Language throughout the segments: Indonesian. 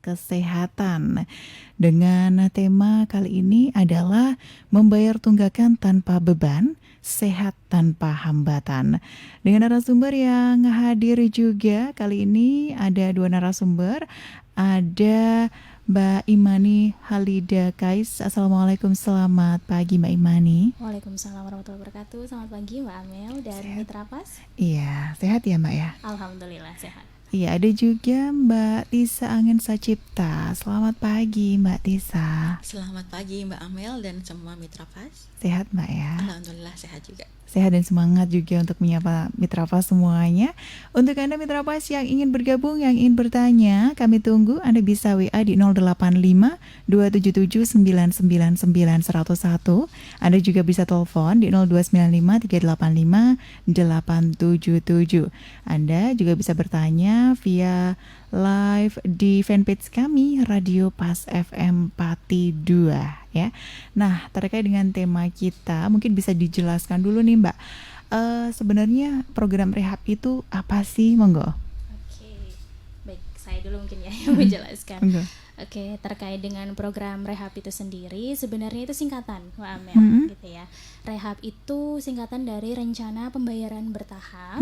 Kesehatan. Dengan tema kali ini adalah membayar tunggakan tanpa beban, sehat tanpa hambatan. Dengan narasumber yang hadir juga kali ini ada dua narasumber, ada Mbak Imani Halida Kais. Assalamualaikum, selamat pagi Mbak Imani. Waalaikumsalam warahmatullahi wabarakatuh. Selamat pagi Mbak Amel dan Sehat. Mitra Pas. Iya, sehat ya Mbak ya? Alhamdulillah sehat. Iya, ada juga Mbak Tisa Angin Sacipta. Selamat pagi Mbak Tisa. Selamat pagi Mbak Amel dan semua Mitra Pas. Sehat Mbak ya? Alhamdulillah sehat juga. Sehat dan semangat juga untuk menyapa Mitra Pas semuanya. Untuk Anda Mitra Pas yang ingin bergabung, yang ingin bertanya, kami tunggu. Anda bisa WA di 085 277 999 101. Anda juga bisa telepon di 0295 385 877. Anda juga bisa bertanya via live di fanpage kami Radio Pas FM Pati 2 ya. Nah, terkait dengan tema kita, mungkin bisa dijelaskan dulu nih Mbak. Sebenarnya program rehab itu apa sih, monggo? Oke, baik, saya dulu mungkin ya yang menjelaskan. Monggo. Oke, terkait dengan program rehab itu sendiri, sebenarnya itu singkatan Mbak Amel, gitu ya. Rehab itu singkatan dari rencana pembayaran bertahap.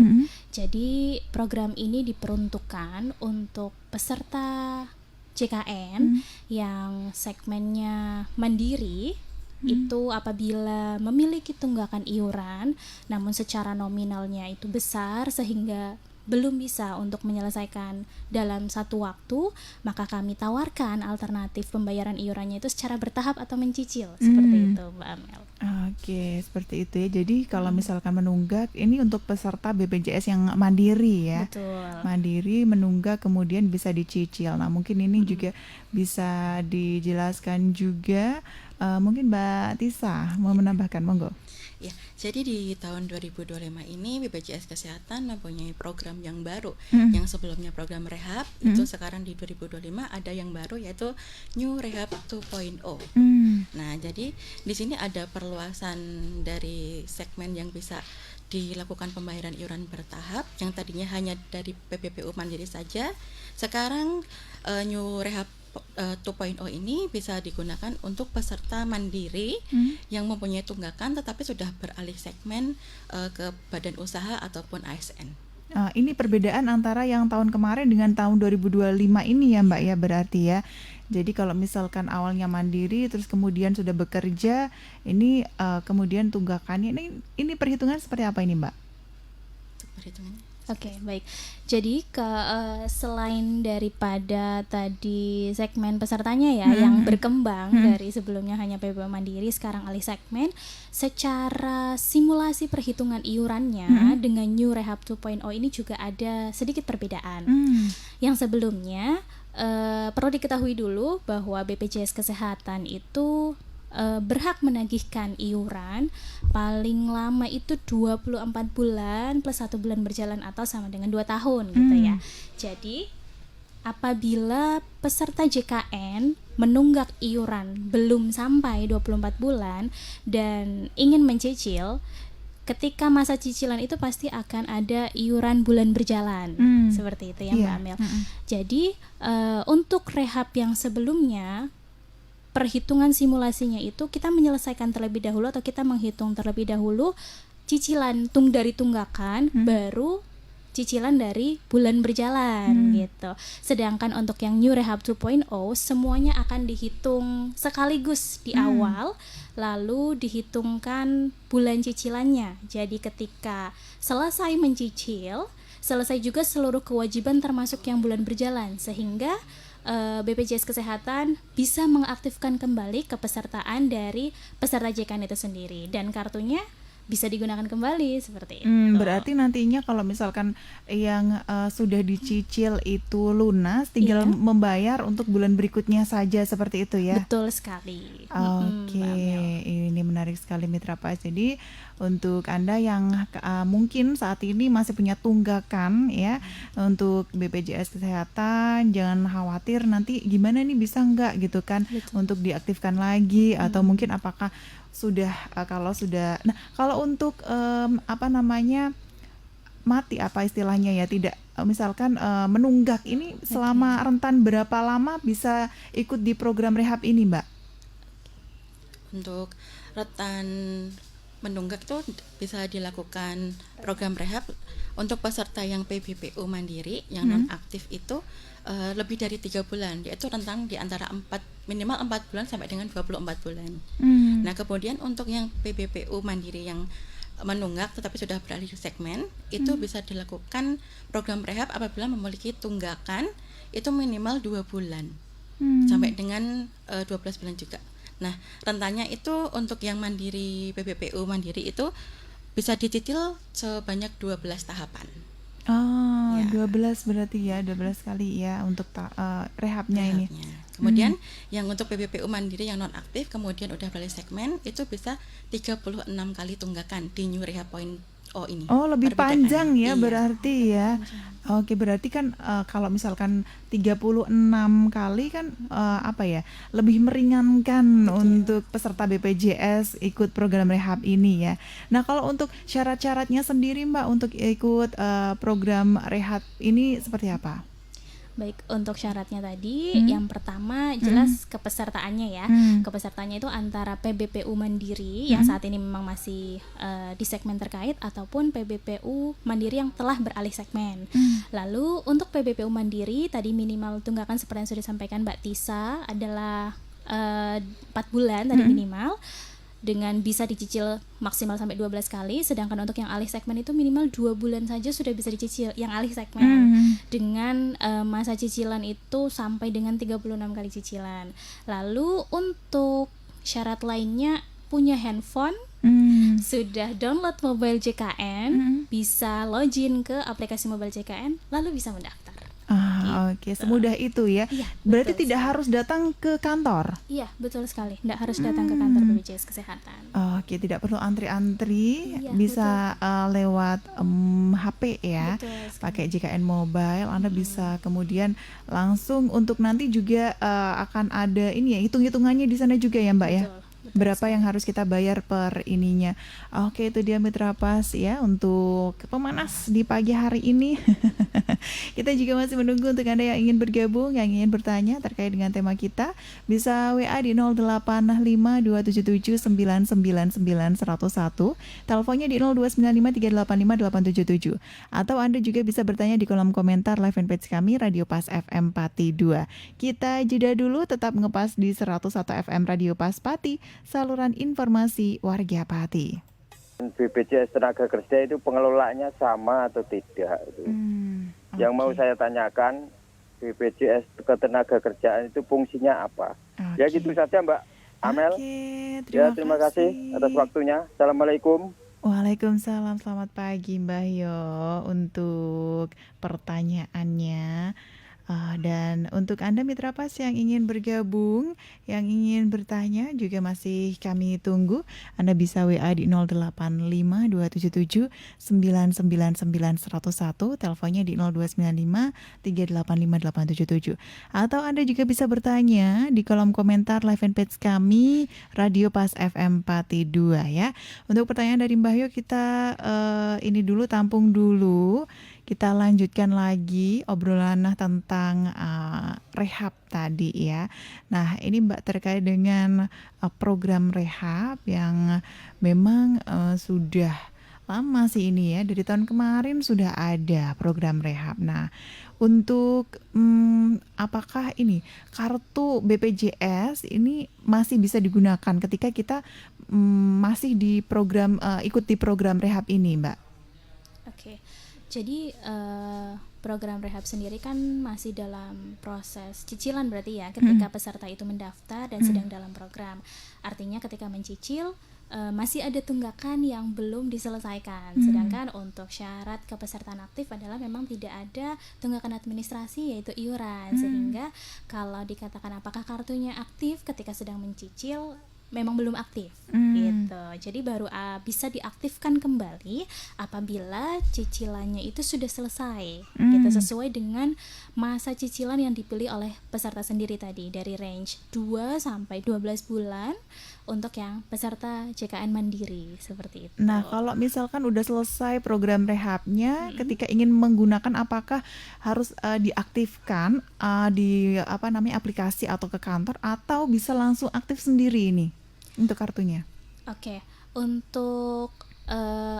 Jadi program ini diperuntukkan untuk peserta JKN yang segmennya mandiri. Itu apabila memiliki tunggakan iuran namun secara nominalnya itu besar sehingga belum bisa untuk menyelesaikan dalam satu waktu, maka kami tawarkan alternatif pembayaran iurannya itu secara bertahap atau mencicil. Seperti itu Mbak Amel. Oke, seperti itu ya. Jadi kalau misalkan menunggak, ini untuk peserta BPJS yang mandiri ya. Betul. Mandiri, menunggak, kemudian bisa dicicil. Nah, mungkin ini juga bisa dijelaskan juga. Mungkin Mbak Tisa mau menambahkan, monggo. Ya, jadi di tahun 2025 ini BPJS Kesehatan mempunyai program yang baru. Yang sebelumnya program rehab, itu sekarang di 2025 ada yang baru yaitu New Rehab 2.0. Nah, jadi di sini ada perluasan dari segmen yang bisa dilakukan pembayaran iuran bertahap yang tadinya hanya dari PPPU Mandiri saja. Sekarang New Rehab 2.0 ini bisa digunakan untuk peserta mandiri yang mempunyai tunggakan tetapi sudah beralih segmen ke badan usaha ataupun ASN. Ini perbedaan antara yang tahun kemarin dengan tahun 2025 ini ya Mbak ya, berarti ya. Jadi kalau misalkan awalnya mandiri terus kemudian sudah bekerja, ini kemudian tunggakannya ini perhitungan seperti apa ini Mbak? Perhitungannya. Oke, baik. Jadi selain daripada tadi segmen pesertanya ya yang berkembang dari sebelumnya hanya PPP Mandiri sekarang alih segmen, secara simulasi perhitungan iurannya dengan New Rehab 2.0 ini juga ada sedikit perbedaan. Yang sebelumnya perlu diketahui dulu bahwa BPJS Kesehatan itu berhak menagihkan iuran paling lama itu 24 bulan plus 1 bulan berjalan atau sama dengan 2 tahun gitu ya. Jadi apabila peserta JKN menunggak iuran belum sampai 24 bulan dan ingin mencicil, ketika masa cicilan itu pasti akan ada iuran bulan berjalan. Seperti itu ya Mbak Amel. Jadi untuk rehab yang sebelumnya, perhitungan simulasinya itu kita menyelesaikan terlebih dahulu atau kita menghitung terlebih dahulu cicilan dari tunggakan baru cicilan dari bulan berjalan gitu. Sedangkan untuk yang New Rehab 2.0 semuanya akan dihitung sekaligus di awal lalu dihitungkan bulan cicilannya. Jadi ketika selesai mencicil, selesai juga seluruh kewajiban termasuk yang bulan berjalan sehingga BPJS Kesehatan bisa mengaktifkan kembali kepesertaan dari peserta JKN itu sendiri dan kartunya bisa digunakan kembali seperti itu. Berarti nantinya kalau misalkan yang sudah dicicil itu lunas, tinggal membayar untuk bulan berikutnya saja seperti itu ya? Betul sekali. Oke, ini menarik sekali Mitra Pas. Jadi untuk Anda yang mungkin saat ini masih punya tunggakan ya untuk BPJS Kesehatan, jangan khawatir nanti gimana nih bisa nggak gitu kan. Betul. Untuk diaktifkan lagi atau mungkin apakah sudah kalau untuk mati apa istilahnya ya, tidak misalkan menunggak ini selama rentan berapa lama bisa ikut di program rehab ini, Mbak? Untuk rentan menunggak itu bisa dilakukan program rehab untuk peserta yang PBPU mandiri yang non aktif itu lebih dari 3 bulan, yaitu rentang di antara minimal 4 bulan sampai dengan 24 bulan. Nah, kemudian untuk yang PBPU mandiri yang menunggak tetapi sudah beralih segmen, itu bisa dilakukan program rehab apabila memiliki tunggakan itu minimal 2 bulan sampai dengan 12 bulan juga. Nah, rentannya itu untuk yang mandiri, PBPU mandiri itu bisa dicicil sebanyak 12 tahapan. Oh, Ya. 12 berarti ya, 12 kali ya untuk rehabnya ini. Kemudian yang untuk PBPU mandiri yang non aktif kemudian udah beralih segmen itu bisa 36 kali tunggakan di New Rehab Point O ini. Oh, lebih Perbedaan. panjang ya Iya. berarti ya. Oke, berarti kan kalau misalkan 36 kali kan apa ya? Lebih meringankan untuk peserta BPJS ikut program rehab ini ya. Nah, kalau untuk syarat-syaratnya sendiri Mbak untuk ikut program rehab ini seperti apa? Baik, untuk syaratnya tadi, yang pertama jelas kepesertaannya ya. Kepesertaannya itu antara PBPU mandiri yang saat ini memang masih di segmen terkait ataupun PBPU mandiri yang telah beralih segmen. Lalu untuk PBPU mandiri tadi minimal tunggakan seperti yang sudah disampaikan Mbak Tisa adalah 4 bulan tadi minimal, dengan bisa dicicil maksimal sampai 12 kali, sedangkan untuk yang alih segmen itu minimal 2 bulan saja sudah bisa dicicil yang alih segmen, dengan masa cicilan itu sampai dengan 36 kali cicilan. Lalu untuk syarat lainnya punya handphone, sudah download mobile JKN, bisa login ke aplikasi mobile JKN, lalu bisa mendaftar. Oke, semudah itu ya. Iya, Berarti betul tidak sekali. harus datang ke kantor. Iya, betul sekali. Tidak harus datang ke kantor BPJS Kesehatan. Oke, tidak perlu antri-antri, Iya, bisa lewat HP ya, Betul sekali. pakai JKN Mobile. Anda bisa kemudian langsung untuk nanti juga akan ada ini ya, hitung-hitungannya di sana juga ya Mbak ya. Betul, betul Berapa yang harus kita bayar per ininya. Oke, itu dia Mitra Pas ya untuk pemanas di pagi hari ini. Kita juga masih menunggu untuk Anda yang ingin bergabung, yang ingin bertanya terkait dengan tema kita. Bisa WA di 085277999101, teleponnya di 02953858877. Atau Anda juga bisa bertanya di kolom komentar live fanpage kami Radio Pas FM Pati 2. Kita jeda dulu, tetap ngepas di 101 FM Radio Pas Pati, saluran informasi warga Pati. BPJS Tenaga Kerja itu pengelolaannya sama atau tidak? Yang mau saya tanyakan, BPJS Ketenagakerjaan itu fungsinya apa? Ya gitu saja Mbak Amel. Oke, Ya terima kasih atas waktunya. Assalamualaikum. Waalaikumsalam, selamat pagi Mbak Yo untuk pertanyaannya. Dan untuk Anda Mitra Pas yang ingin bergabung, yang ingin bertanya juga masih kami tunggu. Anda bisa WA di 085277999101, teleponnya di 0295385877. Atau Anda juga bisa bertanya di kolom komentar live fanpage kami Radio Pas FM Pati 2 ya. Untuk pertanyaan dari Mbak Yo kita ini dulu, tampung dulu. Kita lanjutkan lagi obrolan tentang rehab tadi ya. Nah ini Mbak terkait dengan program rehab yang memang sudah lama sih ini ya. Dari tahun kemarin sudah ada program rehab. Nah untuk apakah ini kartu BPJS ini masih bisa digunakan ketika kita masih di program ikut di program rehab ini Mbak? Oke. Jadi program rehab sendiri kan masih dalam proses cicilan berarti ya, ketika peserta itu mendaftar dan sedang dalam program. Artinya ketika mencicil masih ada tunggakan yang belum diselesaikan. Sedangkan untuk syarat kepesertaan aktif adalah memang tidak ada tunggakan administrasi yaitu iuran. Sehingga kalau dikatakan apakah kartunya aktif ketika sedang mencicil, memang belum aktif gitu. Jadi baru bisa diaktifkan kembali apabila cicilannya itu sudah selesai gitu, sesuai dengan masa cicilan yang dipilih oleh peserta sendiri tadi, dari range 2 sampai 12 bulan untuk yang peserta JKN Mandiri seperti itu. Nah, kalau misalkan udah selesai program rehabnya, ketika ingin menggunakan, apakah harus diaktifkan di aplikasi atau ke kantor, atau bisa langsung aktif sendiri ini untuk kartunya? Oke, untuk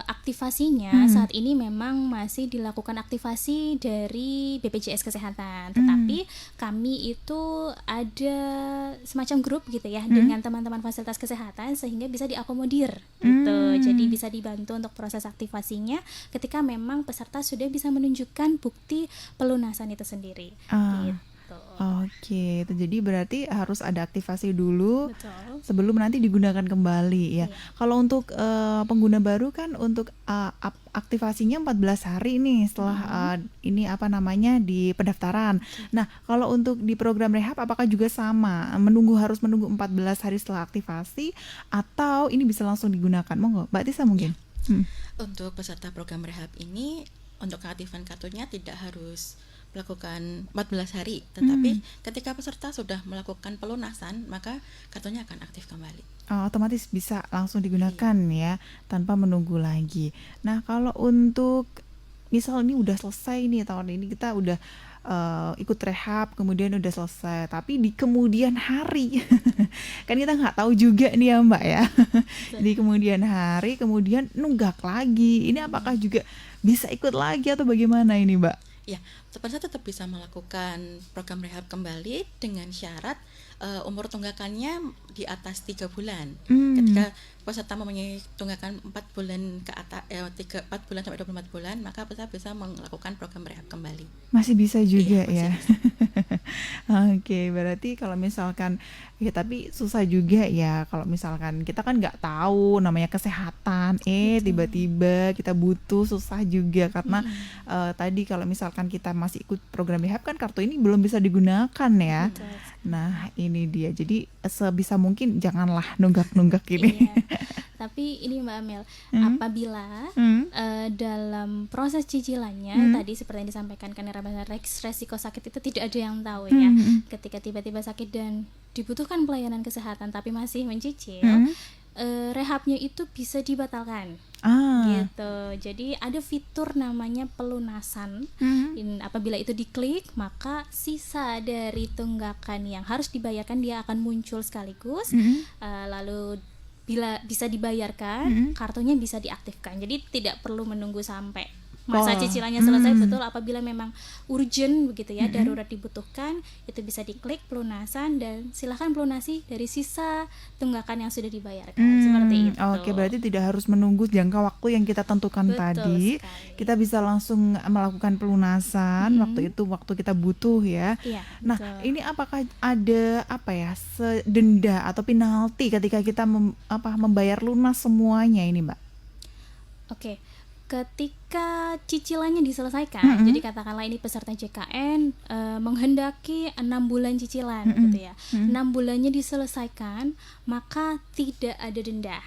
aktivasinya saat ini memang masih dilakukan aktivasi dari BPJS Kesehatan, tetapi kami itu ada semacam grup gitu ya dengan teman-teman fasilitas kesehatan sehingga bisa diakomodir gitu. Jadi bisa dibantu untuk proses aktivasinya ketika memang peserta sudah bisa menunjukkan bukti pelunasan itu sendiri. Gitu. Oke, itu jadi berarti harus ada aktivasi dulu. Betul. Sebelum nanti digunakan kembali ya. Iya. Kalau untuk pengguna baru kan untuk aktivasinya 14 hari nih setelah di pendaftaran. Nah, kalau untuk di program rehab apakah juga sama? Harus menunggu 14 hari setelah aktivasi atau ini bisa langsung digunakan? Monggo, Mbak Tisa mungkin. Untuk peserta program rehab ini, untuk keaktifan kartunya tidak harus melakukan 14 hari, tetapi ketika peserta sudah melakukan pelunasan, maka kartunya akan aktif kembali. Otomatis bisa langsung digunakan ya, tanpa menunggu lagi. Nah, kalau untuk misal ini udah selesai nih, tahun ini kita udah ikut rehab, kemudian udah selesai, tapi di kemudian hari kan kita nggak tahu juga nih ya Mbak ya. Di kemudian hari kemudian nunggak lagi, ini apakah juga bisa ikut lagi atau bagaimana ini Mbak? Ya, peserta tetap bisa melakukan program rehab kembali dengan syarat umur tunggakannya di atas 3 bulan. Ketika peserta mempunyai tunggakan 4 bulan ke atas, 4 bulan sampai 24 bulan, maka peserta bisa melakukan program rehab kembali. Masih bisa juga Iya, ya. Oke, berarti kalau misalkan ya, tapi susah juga ya kalau misalkan kita kan nggak tahu namanya kesehatan, tiba-tiba kita butuh, susah juga karena tadi kalau misalkan kita masih ikut program rehab kan kartu ini belum bisa digunakan ya. Betul. Nah, ini dia. Jadi sebisa mungkin janganlah nunggak-nunggak ini. Iya. Tapi ini Mbak Amel, apabila dalam proses cicilannya tadi seperti yang disampaikan karena resiko sakit itu tidak ada yang tahu ya. Ketika tiba-tiba sakit dan dibutuhkan pelayanan kesehatan tapi masih mencicil, rehabnya itu bisa dibatalkan. Gitu. Jadi ada fitur namanya pelunasan. Apabila itu diklik, maka sisa dari tunggakan yang harus dibayarkan dia akan muncul sekaligus. Lalu bila bisa dibayarkan, kartunya bisa diaktifkan. Jadi tidak perlu menunggu sampai masa cicilannya selesai. Betul, apabila memang urgent begitu ya, darurat dibutuhkan, itu bisa diklik pelunasan dan silakan pelunasi dari sisa tunggakan yang sudah dibayarkan. Seperti itu. Oke, berarti tidak harus menunggu jangka waktu yang kita tentukan tadi. Sekali. Kita bisa langsung melakukan pelunasan waktu kita butuh ya. Iya, Nah, betul. ini apakah ada denda atau penalti ketika kita membayar lunas semuanya ini, Mbak? Oke. Ketika cicilannya diselesaikan, jadi katakanlah ini peserta JKN menghendaki 6 bulan cicilan gitu ya. 6 bulannya diselesaikan, maka tidak ada denda.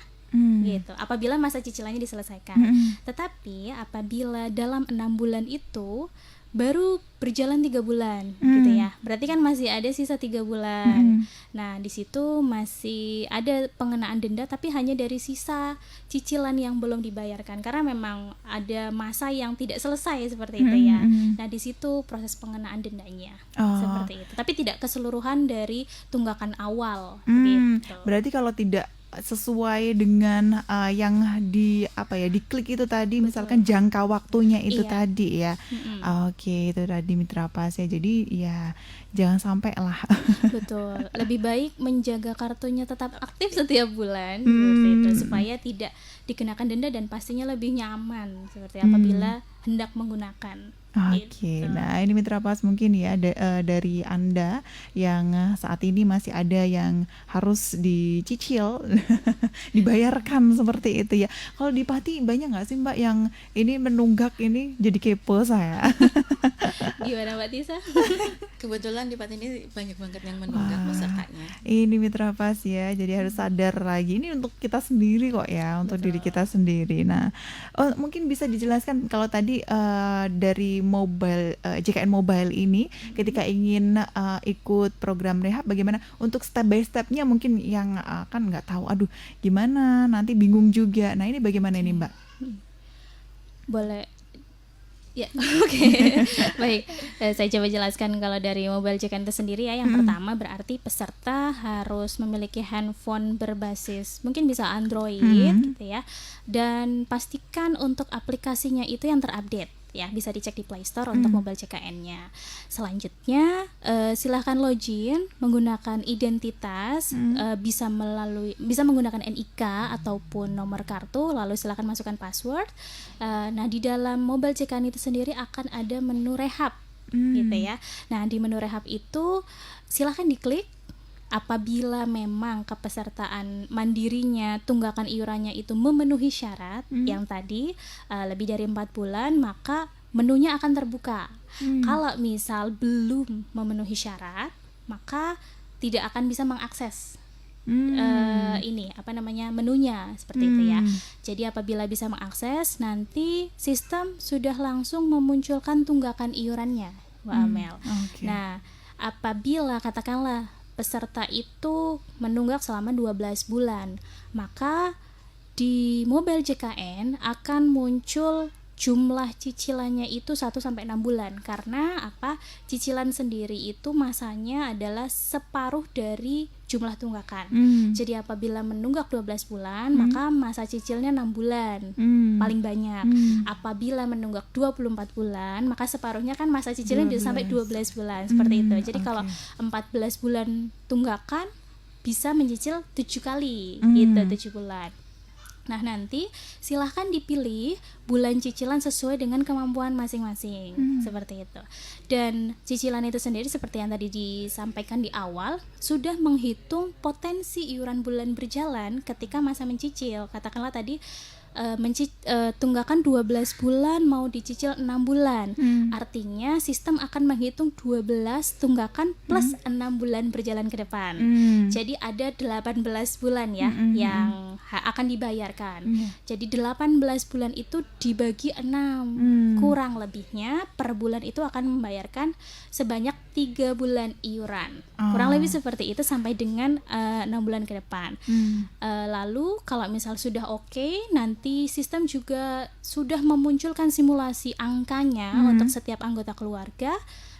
Gitu. Apabila masa cicilannya diselesaikan. Tetapi apabila dalam 6 bulan itu baru berjalan 3 bulan gitu ya, berarti kan masih ada sisa 3 bulan. Nah, di situ masih ada pengenaan denda, tapi hanya dari sisa cicilan yang belum dibayarkan karena memang ada masa yang tidak selesai seperti itu ya. Nah, di situ proses pengenaan dendanya seperti itu, tapi tidak keseluruhan dari tunggakan awal gitu. Berarti kalau tidak sesuai dengan yang diklik itu tadi, misalkan jangka waktunya itu tadi ya. Oke, itu tadi Mitra Pas ya. Jadi ya jangan sampai lah. Betul. Lebih baik menjaga kartunya tetap aktif setiap bulan seperti itu, supaya tidak dikenakan denda dan pastinya lebih nyaman seperti apabila hendak menggunakan. Oke, Gitu. nah ini Mitra Pas mungkin ya dari Anda yang saat ini masih ada yang harus dicicil, dibayarkan seperti itu ya. Kalau di Pati banyak nggak sih Mbak yang ini menunggak ini, jadi kepo saya. Gimana Mbak Tisa? Kebetulan di Pati ini banyak banget yang menunggak pesertanya. Ini Mitra Pas ya, jadi harus sadar lagi ini untuk kita sendiri kok ya, untuk diri kita sendiri. Nah, mungkin bisa dijelaskan kalau tadi dari mobile JKN Mobile ini ketika ingin ikut program rehab, bagaimana untuk step by stepnya, mungkin yang kan nggak tahu, aduh gimana, nanti bingung juga. Nah ini bagaimana ini Mbak? Boleh. Ya, oke. Baik, saya coba jelaskan kalau dari mobile JKN itu sendiri ya. Yang pertama berarti peserta harus memiliki handphone berbasis mungkin bisa Android gitu ya. Dan pastikan untuk aplikasinya itu yang terupdate ya, bisa dicek di Play Store untuk mobile JKN-nya. Selanjutnya silahkan login menggunakan identitas, bisa menggunakan NIK ataupun nomor kartu, lalu silahkan masukkan password. Nah di dalam mobile JKN itu sendiri akan ada menu rehab gitu ya. Nah di menu rehab itu silahkan diklik. Apabila memang kepesertaan mandirinya, tunggakan iurannya itu memenuhi syarat yang tadi lebih dari 4 bulan, maka menunya akan terbuka. Kalau misal belum memenuhi syarat, maka tidak akan bisa mengakses menunya seperti itu ya. Jadi apabila bisa mengakses, nanti sistem sudah langsung memunculkan tunggakan iurannya, Mbak Amel. Nah, apabila katakanlah peserta itu menunggak selama 12 bulan, maka di mobile JKN akan muncul jumlah cicilannya itu 1-6 bulan. Karena apa? Cicilan sendiri itu masanya adalah separuh dari jumlah tunggakan. Jadi apabila menunggak 12 bulan, maka masa cicilnya 6 bulan paling banyak. Apabila menunggak 24 bulan, maka separuhnya kan masa cicilnya bisa sampai 12 bulan seperti itu. Jadi kalau 14 bulan tunggakan bisa mencicil 7 kali gitu, 7 bulan. Nah nanti silahkan dipilih bulan cicilan sesuai dengan kemampuan masing-masing seperti itu. Dan cicilan itu sendiri seperti yang tadi disampaikan di awal, sudah menghitung potensi iuran bulan berjalan ketika masa mencicil. Katakanlah tadi tunggakan 12 bulan mau dicicil 6 bulan. Artinya sistem akan menghitung 12 tunggakan plus 6 bulan berjalan ke depan. Jadi ada 18 bulan ya yang akan dibayarkan. Jadi 18 bulan itu dibagi 6. Kurang lebihnya per bulan itu akan membayarkan sebanyak 3 bulan iuran. Kurang lebih seperti itu sampai dengan 6 bulan ke depan. Lalu kalau misal sudah oke, nanti sistem juga sudah memunculkan simulasi angkanya untuk setiap anggota keluarga.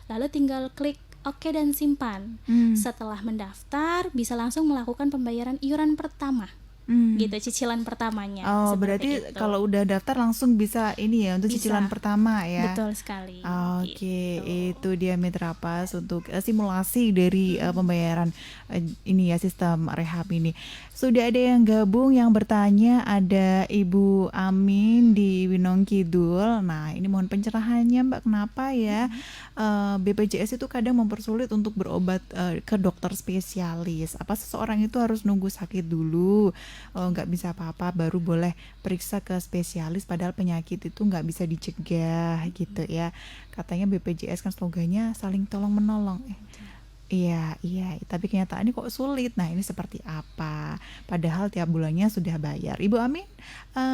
Lalu tinggal klik oke dan simpan. Setelah mendaftar bisa langsung melakukan pembayaran iuran pertama. Gitu, cicilan pertamanya. Berarti itu. Kalau udah daftar langsung bisa ini ya untuk bisa. Cicilan pertama ya. Betul sekali. Oke, gitu. itu dia Mitra Pas untuk simulasi dari pembayaran ini ya, sistem rehab ini. Sudah ada yang gabung yang bertanya, ada Ibu Amin di Winong Kidul. Nah, ini mohon pencerahannya Mbak, kenapa ya BPJS itu kadang mempersulit untuk berobat ke dokter spesialis? Apa seseorang itu harus nunggu sakit dulu, nggak bisa apa-apa baru boleh periksa ke spesialis, padahal penyakit itu nggak bisa dicegah gitu ya. Katanya BPJS kan slogannya saling tolong menolong. Iya, tapi kenyataannya kok sulit. Nah, ini seperti apa? Padahal tiap bulannya sudah bayar. Ibu Amin,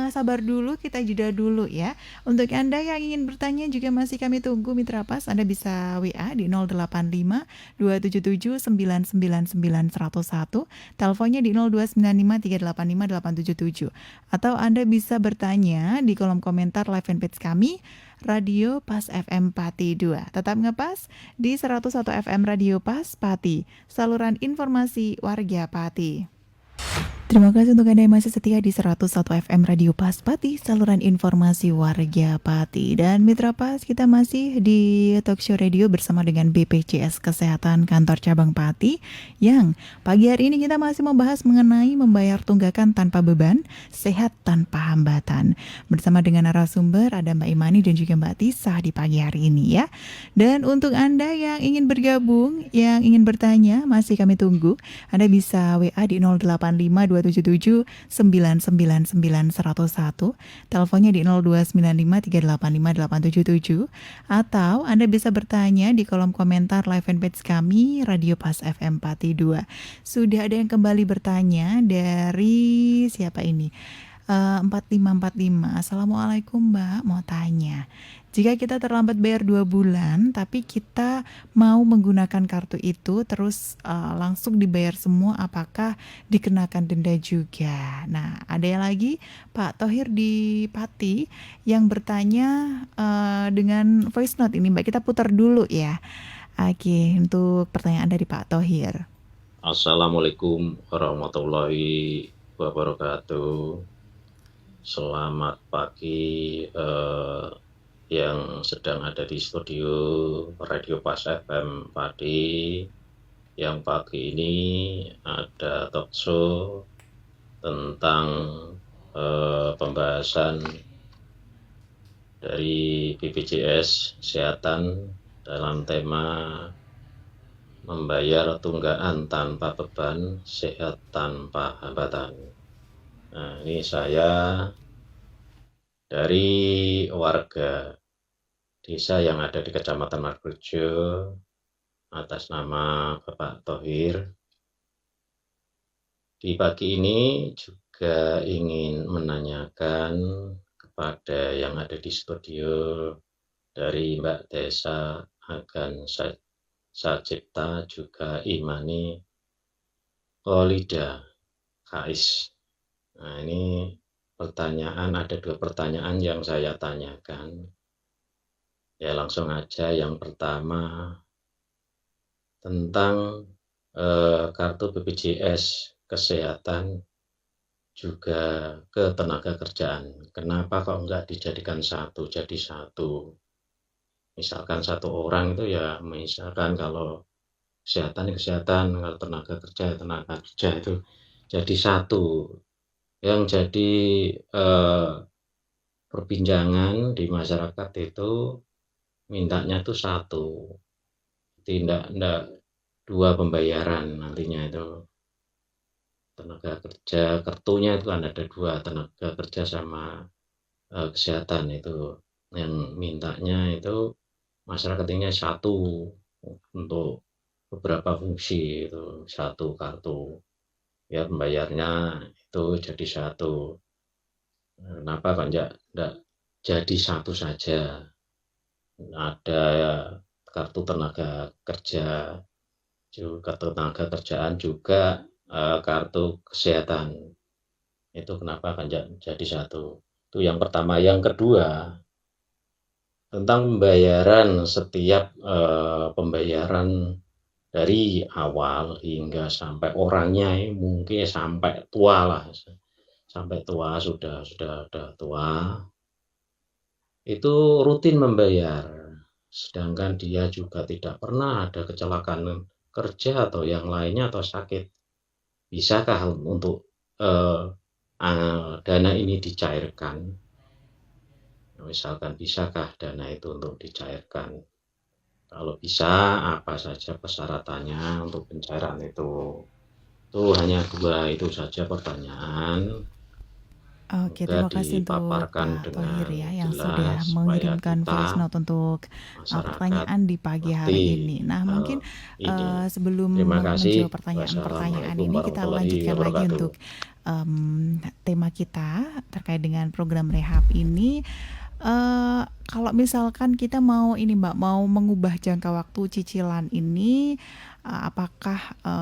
sabar dulu, kita jeda dulu ya. Untuk Anda yang ingin bertanya juga masih kami tunggu Mitra Pas. Anda bisa WA di 085 277 999 101. Teleponnya di 0295 385 877. Atau Anda bisa bertanya di kolom komentar live fanpage kami, Radio Pas FM Pati 2. Tetap ngepas di 101 FM Radio Pas Pati, saluran informasi warga Pati. Terima kasih untuk Anda yang masih setia di 101 FM Radio Pas Pati, saluran informasi warga Pati. Dan Mitra Pas, kita masih di Talkshow Radio bersama dengan BPJS Kesehatan Kantor Cabang Pati, yang pagi hari ini kita masih membahas mengenai membayar tunggakan tanpa beban, sehat tanpa hambatan. Bersama dengan narasumber ada Mbak Imani dan juga Mbak Tisa di pagi hari ini ya. Dan untuk Anda yang ingin bergabung, yang ingin bertanya, masih kami tunggu. Anda bisa WA di 085 277 999 101, teleponnya di 0295 385 877, atau Anda bisa bertanya di kolom komentar live fanpage kami Radio Pas FM Pati 2. Sudah ada yang kembali bertanya dari siapa ini? 4545. Assalamualaikum Mbak, mau tanya. Jika kita terlambat bayar 2 bulan, tapi kita mau menggunakan kartu itu terus langsung dibayar semua, apakah dikenakan denda juga? Nah, ada yang lagi, Pak Thohir di Pati yang bertanya dengan voice note ini, Mbak. Kita putar dulu ya. Oke, untuk pertanyaan dari Pak Thohir. Assalamualaikum warahmatullahi wabarakatuh. Selamat pagi yang sedang ada di studio Radio Pas FM Pati. Yang pagi ini ada talk show tentang pembahasan dari BPJS Kesehatan dalam tema membayar tunggakan tanpa beban, sehat tanpa hambatan. Nah, ini saya dari warga desa yang ada di Kecamatan Margorejo atas nama Bapak Thohir. Di pagi ini juga ingin menanyakan kepada yang ada di studio dari Mbak Desa Agan Sajipta juga Imani Kolida Kais. Nah, ini ada 2 pertanyaan yang saya tanyakan. Ya, langsung aja. Yang pertama tentang kartu BPJS Kesehatan juga ketenagakerjaan. Kenapa kok enggak dijadikan satu jadi satu? Misalkan satu orang itu ya, misalkan kalau kesehatan, kalau tenaga kerja itu jadi satu. Yang jadi perbincangan di masyarakat itu mintanya itu satu, tidak 2 pembayaran nantinya itu. Tenaga kerja, kartunya itu kan ada 2, tenaga kerja sama kesehatan itu. Yang mintanya itu masyarakat ini satu untuk beberapa fungsi, itu satu kartu. Ya, pembayarnya itu jadi satu. Kenapa kok enggak jadi satu saja? Ada kartu tenaga kerja, juga tenaga kerjaan, juga kartu kesehatan. Itu kenapa kan jadi satu? Itu yang pertama. Yang kedua, tentang pembayaran, setiap pembayaran dari awal hingga sampai orangnya mungkin sampai tua lah, sampai tua sudah tua, itu rutin membayar, sedangkan dia juga tidak pernah ada kecelakaan kerja atau yang lainnya atau sakit. Bisakah untuk dana ini dicairkan? Misalkan, bisakah dana itu untuk dicairkan? Kalau bisa, apa saja persyaratannya untuk pencairan itu? Itu hanya 2 itu saja pertanyaan. Oke, terima kasih untuk Pak Thohir ya yang sudah mengirimkan voice note untuk pertanyaan di pagi hari ini. Nah, mungkin sebelum menjawab pertanyaan ini, kita lanjutkan lagi untuk tema kita terkait dengan program rehab ini. Kalau misalkan kita mau ini Mbak, mau mengubah jangka waktu cicilan ini, apakah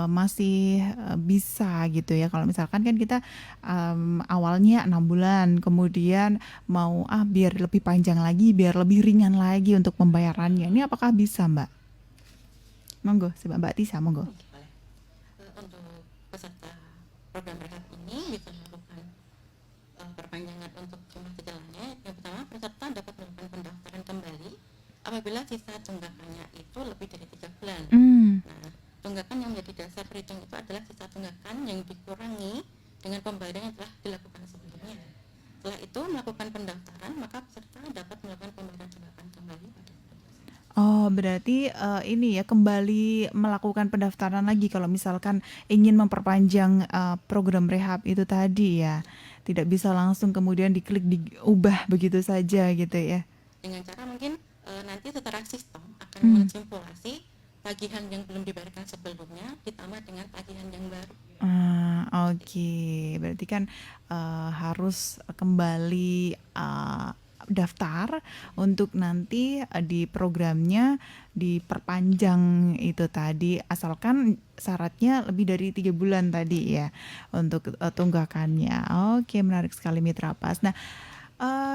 masih bisa gitu ya? Kalau misalkan kan kita awalnya 6 bulan, kemudian mau biar lebih panjang lagi, biar lebih ringan lagi untuk pembayarannya. Ini apakah bisa Mbak? Monggo, Mbak Tisa, monggo. Untuk peserta program rehab ini bisa melakukan perpanjangan untuk jumlah cicilannya. Yang pertama, peserta dapat melakukan pendaftaran kembali apabila sisa tunggakannya itu lebih dari 3 bulan. Nah, tunggakan yang menjadi dasar perhitung itu adalah sisa tunggakan yang dikurangi dengan pembayaran yang telah dilakukan sebelumnya. Setelah itu melakukan pendaftaran, maka peserta dapat melakukan pembayaran tunggakan kembali pada Oh, berarti ini ya kembali melakukan pendaftaran lagi kalau misalkan ingin memperpanjang program rehab itu tadi ya. Tidak bisa langsung kemudian diklik diubah begitu saja gitu ya. Dengan cara mungkin nanti secara sistem akan Hmm. mensimulasi tagihan yang belum dibayarkan sebelumnya ditambah dengan tagihan yang baru. Oke. Berarti kan harus kembali daftar untuk nanti di programnya diperpanjang itu tadi, asalkan syaratnya lebih dari 3 bulan tadi ya untuk tunggakannya. Oke, menarik sekali Mitra Pas. Nah,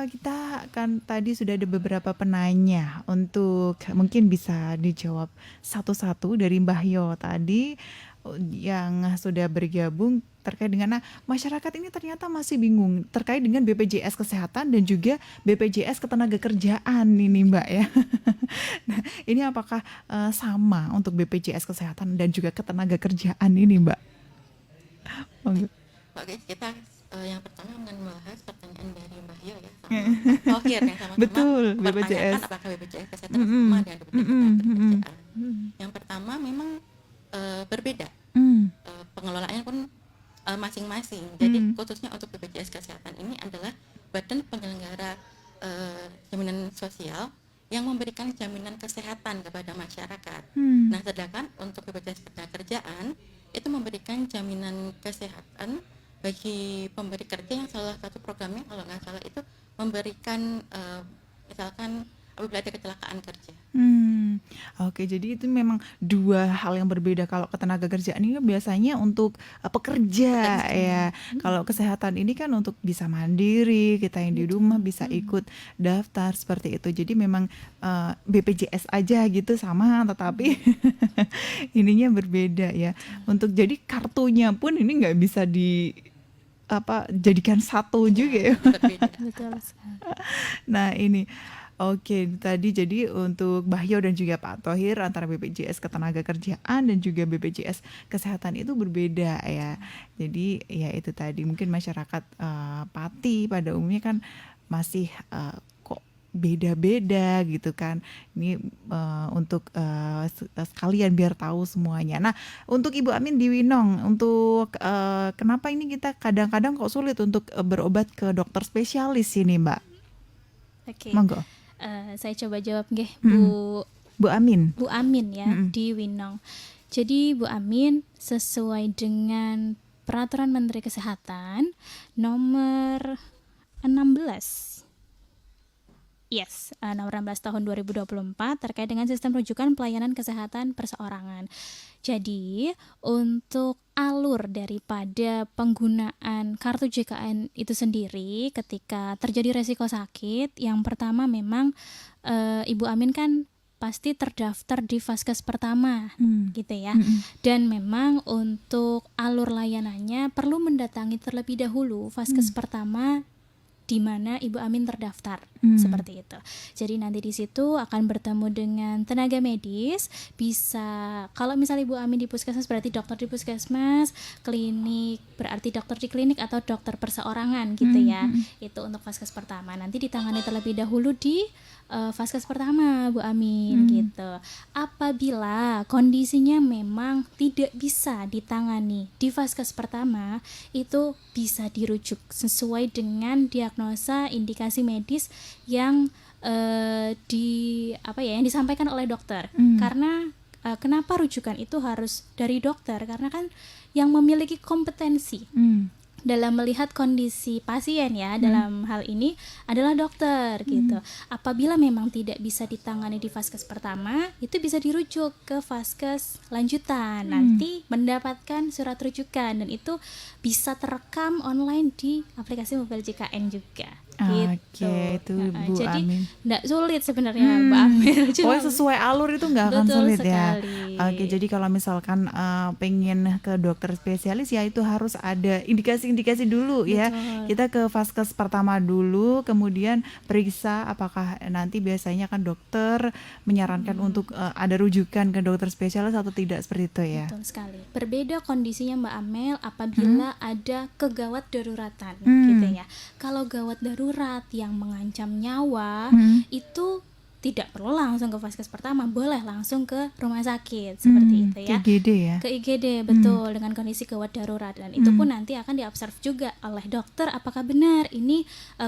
kita kan tadi sudah ada beberapa penanya untuk mungkin bisa dijawab satu-satu dari Mbah Yo tadi yang sudah bergabung terkait dengan masyarakat ini ternyata masih bingung terkait dengan BPJS Kesehatan dan juga BPJS Ketenagakerjaan ini Mbak ya. Nah, ini apakah sama untuk BPJS Kesehatan dan juga Ketenagakerjaan ini Mbak? Monggo. Oke, kita yang pertama akan membahas pertanyaan dari Mbak Yo ya, sama Tohir yang sama-sama Betul, mempertanyakan BPJS. apakah BPJS Kesehatan sama dengan BPJS Ketenagakerjaan. Yang pertama memang berbeda, pengelolaannya pun masing-masing. Jadi khususnya untuk BPJS Kesehatan ini adalah badan penyelenggara jaminan sosial yang memberikan jaminan kesehatan kepada masyarakat. Nah, sedangkan untuk BPJS Ketenagakerjaan itu memberikan jaminan kesehatan bagi pemberi kerja yang salah satu programnya kalau nggak salah itu memberikan misalkan apabila ada kecelakaan kerja. Oke, jadi itu memang dua hal yang berbeda. Kalau ketenagakerjaan ini biasanya untuk pekerja ya. Kalau kesehatan ini kan untuk bisa mandiri, kita yang di rumah bisa ikut daftar seperti itu. Jadi memang BPJS aja gitu sama, tetapi ininya berbeda ya. Untuk jadi kartunya pun ini nggak bisa jadikan satu juga ya. Berbeda. Betul sekali. Nah ini oke, tadi jadi untuk Bahyo dan juga Pak Thohir antara BPJS Ketenagakerjaan dan juga BPJS Kesehatan itu berbeda ya. Jadi ya itu tadi mungkin masyarakat Pati pada umumnya kan masih kok beda-beda gitu kan. Ini untuk sekalian biar tahu semuanya. Nah, untuk Ibu Amin di Winong, untuk kenapa ini kita kadang-kadang kok sulit untuk berobat ke dokter spesialis ini, Mbak? Oke. Monggo. Saya coba jawab nggih, Bu Amin. Bu Amin ya di Winong. Jadi Bu Amin sesuai dengan Peraturan Menteri Kesehatan nomor 16. Yes, nomor 16 tahun 2024 terkait dengan sistem rujukan pelayanan kesehatan perseorangan. Jadi, untuk alur daripada penggunaan kartu JKN itu sendiri ketika terjadi resiko sakit, yang pertama memang Ibu Amin kan pasti terdaftar di Vaskes pertama gitu ya. Dan memang untuk alur layanannya perlu mendatangi terlebih dahulu Vaskes pertama di mana Ibu Amin terdaftar seperti itu. Jadi nanti di situ akan bertemu dengan tenaga medis. Bisa kalau misalnya Ibu Amin di puskesmas berarti dokter di puskesmas, klinik berarti dokter di klinik atau dokter perseorangan gitu ya. Itu untuk Vaskes pertama. Nanti ditangani terlebih dahulu di Vaskes pertama Bu Amin gitu. Apabila kondisinya memang tidak bisa ditangani di Vaskes pertama, itu bisa dirujuk sesuai dengan diagnosa indikasi medis yang yang disampaikan oleh dokter. Karena kenapa rujukan itu harus dari dokter? Karena kan yang memiliki kompetensi dalam melihat kondisi pasien ya, dalam hal ini adalah dokter gitu. Apabila memang tidak bisa ditangani di Vaskes pertama, itu bisa dirujuk ke Vaskes lanjutan. Nanti mendapatkan surat rujukan dan itu bisa terekam online di aplikasi mobile JKN juga. Oke, itu Bu jadi Amin. nggak sulit sebenarnya Mbak Amir. Pokoknya sesuai alur itu nggak akan Betul sulit ya. sekali. Oke, jadi kalau misalkan pengen ke dokter spesialis ya itu harus ada indikasi-indikasi dulu ya. Kita ke Vaskes pertama dulu, kemudian periksa apakah nanti biasanya kan dokter menyarankan untuk ada rujukan ke dokter spesialis atau tidak seperti itu ya. Betul sekali. Berbeda kondisinya Mbak Amel apabila ada kegawat daruratan gitu ya. Kalau gawat darurat yang mengancam nyawa itu tidak perlu langsung ke vaskes pertama, boleh langsung ke rumah sakit seperti itu ya. Ke IGD ya. Ke IGD betul, dengan kondisi gawat darurat, dan itu pun nanti akan diobserv juga oleh dokter apakah benar ini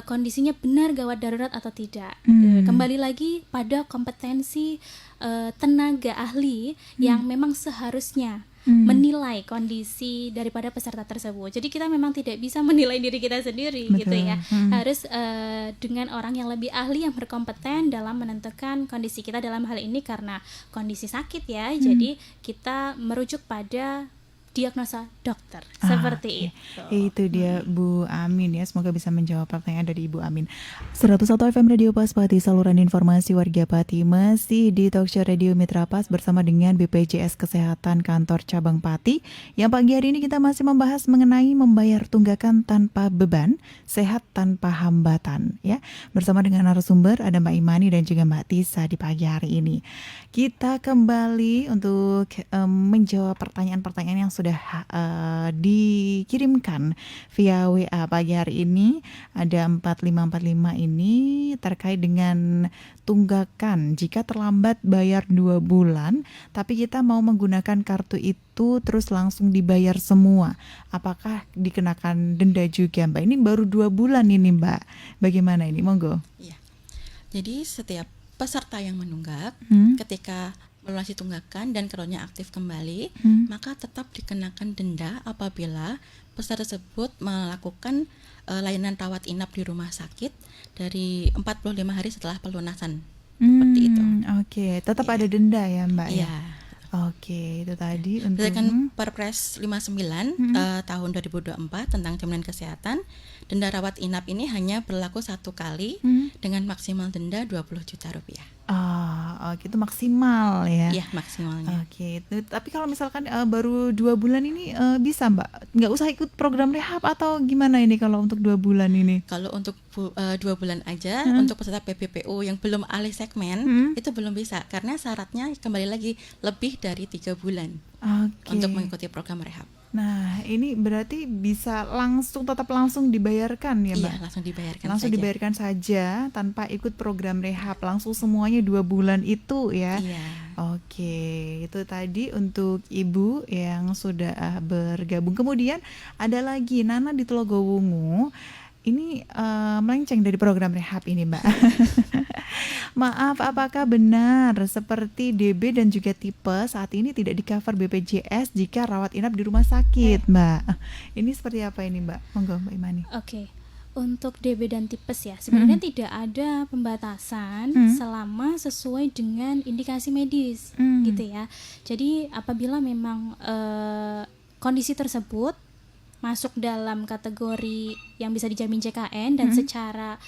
kondisinya benar gawat darurat atau tidak. Kembali lagi pada kompetensi tenaga ahli yang memang seharusnya menilai kondisi daripada peserta tersebut. Jadi kita memang tidak bisa menilai diri kita sendiri. Betul. Gitu ya. Harus dengan orang yang lebih ahli, yang berkompeten dalam menentukan kondisi kita, dalam hal ini karena kondisi sakit ya. Jadi kita merujuk pada diagnosa dokter seperti itu. Itu dia Bu Amin ya, semoga bisa menjawab pertanyaan dari Ibu Amin. 101 FM Radio Pas Pati, saluran informasi warga Pati, masih di Talkshow Radio Mitra Pas bersama dengan BPJS Kesehatan Kantor Cabang Pati. Yang pagi hari ini kita masih membahas mengenai membayar tunggakan tanpa beban, sehat tanpa hambatan ya. Bersama dengan narasumber ada Mbak Imani dan juga Mbak Tisa di pagi hari ini. Kita kembali untuk menjawab pertanyaan-pertanyaan yang sudah dikirimkan via WA pagi hari ini. Ada 4545 ini terkait dengan tunggakan jika terlambat bayar 2 bulan tapi kita mau menggunakan kartu itu terus langsung dibayar semua, apakah dikenakan denda juga Mbak? Ini baru 2 bulan ini Mbak, bagaimana ini? Monggo. Iya. Jadi setiap peserta yang menunggak ketika melunasi tunggakan dan kartunya aktif kembali, maka tetap dikenakan denda apabila peserta tersebut melakukan layanan rawat inap di rumah sakit dari 45 hari setelah pelunasan. Seperti itu. Oke, tetap ada denda ya Mbak ya? Iya. Oke, itu tadi untuk Berdasarkan Perpres 59 tahun 2024 tentang jaminan kesehatan, denda rawat inap ini hanya berlaku 1 kali dengan maksimal denda 20 juta rupiah. Oke, itu maksimal ya? Iya, maksimalnya. Oke, itu, tapi kalau misalkan baru 2 bulan ini bisa Mbak? Nggak usah ikut program rehab atau gimana ini kalau untuk 2 bulan ini? Kalau untuk 2 bulan aja, untuk peserta PPPU yang belum alih segmen, itu belum bisa karena syaratnya kembali lagi lebih dari 3 bulan untuk mengikuti program rehab. Nah, ini berarti bisa tetap langsung dibayarkan ya Mbak? Iya, langsung dibayarkan langsung saja. dibayarkan saja tanpa ikut program rehab, langsung semuanya 2 bulan itu ya? Iya. Oke, itu tadi untuk Ibu yang sudah bergabung. Kemudian ada lagi Nana di Telogowungu. Ini melenceng dari program rehab ini Mbak. Maaf, apakah benar seperti DB dan juga tipes saat ini tidak di-cover BPJS jika rawat inap di rumah sakit Mbak? Ini seperti apa ini Mbak? Monggo Mbak Imani. Oke. Untuk DB dan tipes ya, sebenarnya tidak ada pembatasan selama sesuai dengan indikasi medis gitu ya. Jadi apabila memang kondisi tersebut masuk dalam kategori yang bisa dijamin JKN dan secara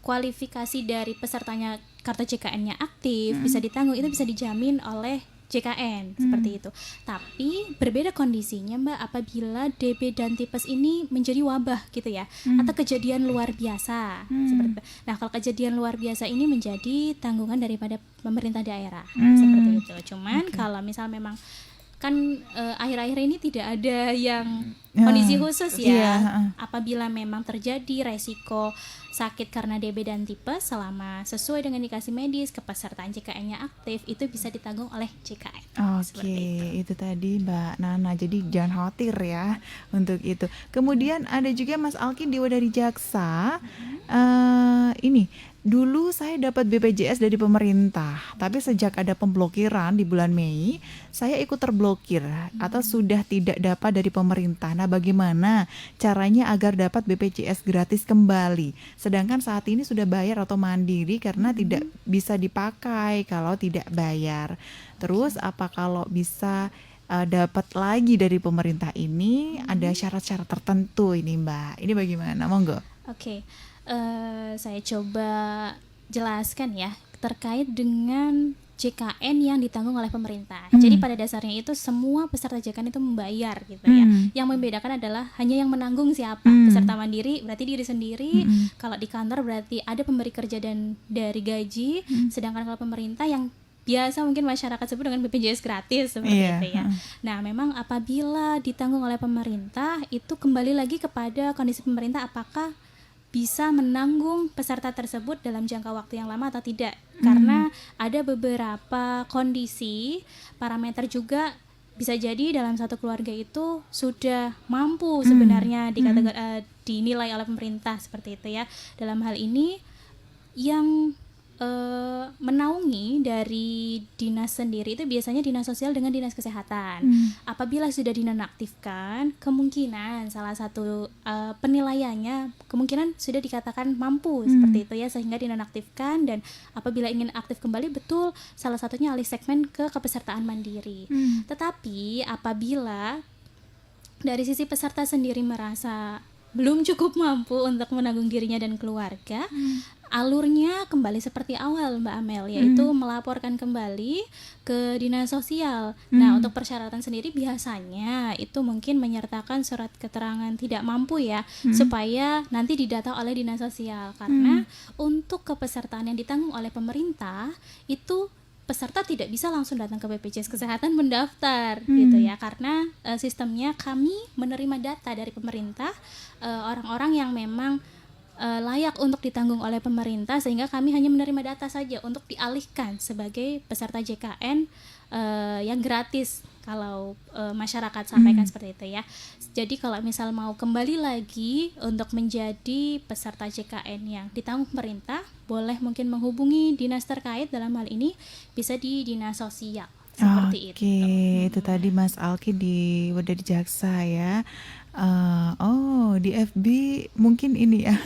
kualifikasi dari pesertanya kartu JKN-nya aktif, bisa ditanggung, itu bisa dijamin oleh JKN seperti itu. Tapi berbeda kondisinya Mbak apabila DB dan tipes ini menjadi wabah gitu ya, atau kejadian luar biasa seperti itu. Nah, kalau kejadian luar biasa ini menjadi tanggungan daripada pemerintah daerah seperti itu. Cuman kalau misal memang kan akhir-akhir ini tidak ada yang kondisi khusus ya. Apabila memang terjadi resiko sakit karena DB dan tipes selama sesuai dengan indikasi medis, kepesertaan JKN-nya aktif, itu bisa ditanggung oleh JKN. Oke, itu tadi Mbak Nana. Jadi jangan khawatir ya untuk itu. Kemudian ada juga Mas Alkin Dewa dari Jaksa. Ini dulu saya dapat BPJS dari pemerintah, tapi sejak ada pemblokiran di bulan Mei, saya ikut terblokir atau sudah tidak dapat dari pemerintah. Nah, bagaimana caranya agar dapat BPJS gratis kembali? Sedangkan saat ini sudah bayar atau mandiri karena tidak bisa dipakai kalau tidak bayar. Terus apa kalau bisa dapat lagi dari pemerintah ini? Ada syarat-syarat tertentu ini Mbak. Ini bagaimana? Monggo. Oke. Saya coba jelaskan ya terkait dengan JKN yang ditanggung oleh pemerintah. Jadi pada dasarnya itu semua peserta JKN itu membayar gitu ya. Yang membedakan adalah hanya yang menanggung siapa. Peserta mandiri berarti diri sendiri. Kalau di kantor berarti ada pemberi kerja dan dari gaji. Sedangkan kalau pemerintah yang biasa mungkin masyarakat sebut dengan BPJS gratis seperti itu ya. Nah, memang apabila ditanggung oleh pemerintah itu kembali lagi kepada kondisi pemerintah apakah bisa menanggung peserta tersebut dalam jangka waktu yang lama atau tidak. Karena ada beberapa kondisi, parameter juga bisa jadi dalam satu keluarga itu sudah mampu sebenarnya dinilai oleh pemerintah seperti itu ya. Dalam hal ini yang menaungi dari dinas sendiri itu biasanya dinas sosial dengan dinas kesehatan. Apabila sudah dinonaktifkan, kemungkinan salah satu penilaiannya kemungkinan sudah dikatakan mampu seperti itu ya, sehingga dinonaktifkan. Dan apabila ingin aktif kembali, betul salah satunya alih segmen ke kepesertaan mandiri. Tetapi apabila dari sisi peserta sendiri merasa belum cukup mampu untuk menanggung dirinya dan keluarga, alurnya kembali seperti awal Mbak Amel, yaitu melaporkan kembali ke dinas sosial. Nah, untuk persyaratan sendiri biasanya itu mungkin menyertakan surat keterangan tidak mampu ya, supaya nanti didata oleh dinas sosial. Karena untuk kepesertaan yang ditanggung oleh pemerintah itu peserta tidak bisa langsung datang ke BPJS Kesehatan mendaftar gitu ya, karena sistemnya kami menerima data dari pemerintah, orang-orang yang memang layak untuk ditanggung oleh pemerintah, sehingga kami hanya menerima data saja untuk dialihkan sebagai peserta JKN yang gratis kalau masyarakat sampaikan seperti itu ya. Jadi kalau misal mau kembali lagi untuk menjadi peserta JKN yang ditanggung pemerintah, boleh mungkin menghubungi dinas terkait, dalam hal ini bisa di dinas sosial seperti itu. Itu tadi Mas Alki di Wedadi Jaksa ya. Di FB mungkin ini ya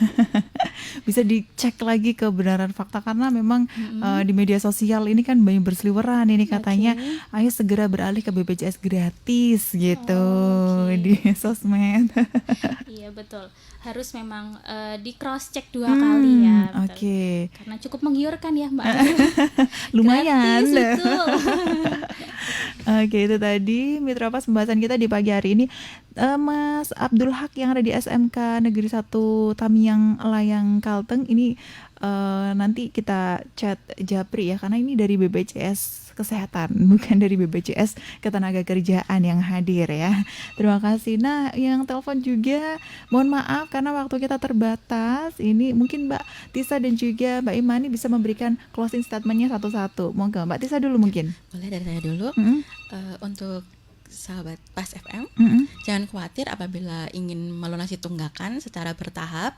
bisa dicek lagi kebenaran fakta, karena memang di media sosial ini kan banyak berseliweran ini katanya ayo segera beralih ke BPJS gratis gitu di sosmed. Iya betul, harus memang di cross check 2 kali ya. Oke. Karena cukup menggiurkan ya Mbak. Lumayan. Gratis, betul. Oke, itu tadi mitra pas pembahasan kita di pagi hari ini. Mas Abdul Haq yang ada di SMK Negeri 1 Tamiang Layang Kalteng ini nanti kita chat Japri ya, karena ini dari BPJS Kesehatan bukan dari BPJS Ketenagakerjaan yang hadir ya. Terima kasih. Nah, yang telepon juga mohon maaf karena waktu kita terbatas. Ini mungkin Mbak Tisa dan juga Mbak Imani bisa memberikan closing statementnya satu-satu. Monggo Mbak Tisa dulu mungkin. Boleh dari saya dulu. Untuk sahabat Pas FM, jangan khawatir apabila ingin melunasi tunggakan secara bertahap.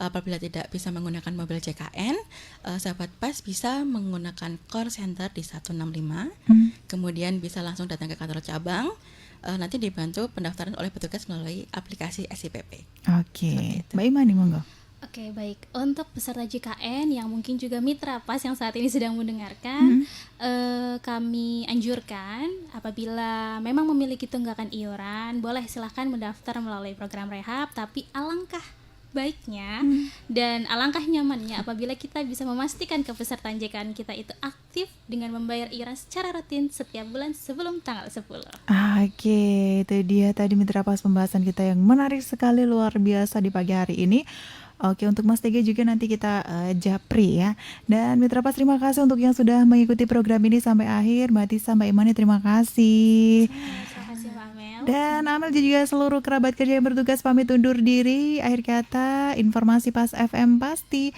Apabila tidak bisa menggunakan mobil JKN, sahabat Pas bisa menggunakan call center di 165, kemudian bisa langsung datang ke kantor cabang, nanti dibantu pendaftaran oleh petugas melalui aplikasi SIPP. Oke, Mbak Imani monggo. Oke, baik. Untuk peserta JKN yang mungkin juga mitra Pas yang saat ini sedang mendengarkan, kami anjurkan apabila memang memiliki tunggakan iuran, boleh silahkan mendaftar melalui program rehab, tapi alangkah baiknya dan alangkah nyamannya apabila kita bisa memastikan kepesertaan JKN kita itu aktif dengan membayar iuran secara rutin setiap bulan sebelum tanggal 10. Oke, itu dia tadi mitra Pas pembahasan kita yang menarik sekali, luar biasa di pagi hari ini. Oke, untuk Mas Tega juga nanti kita japri ya. Dan mitra Pas terima kasih untuk yang sudah mengikuti program ini sampai akhir. Mbak Tisa, Mbak Imani terima kasih. Terima kasih Mbak Amel. Dan Amel juga seluruh kerabat kerja yang bertugas pamit undur diri. Akhir kata, informasi Pas FM pasti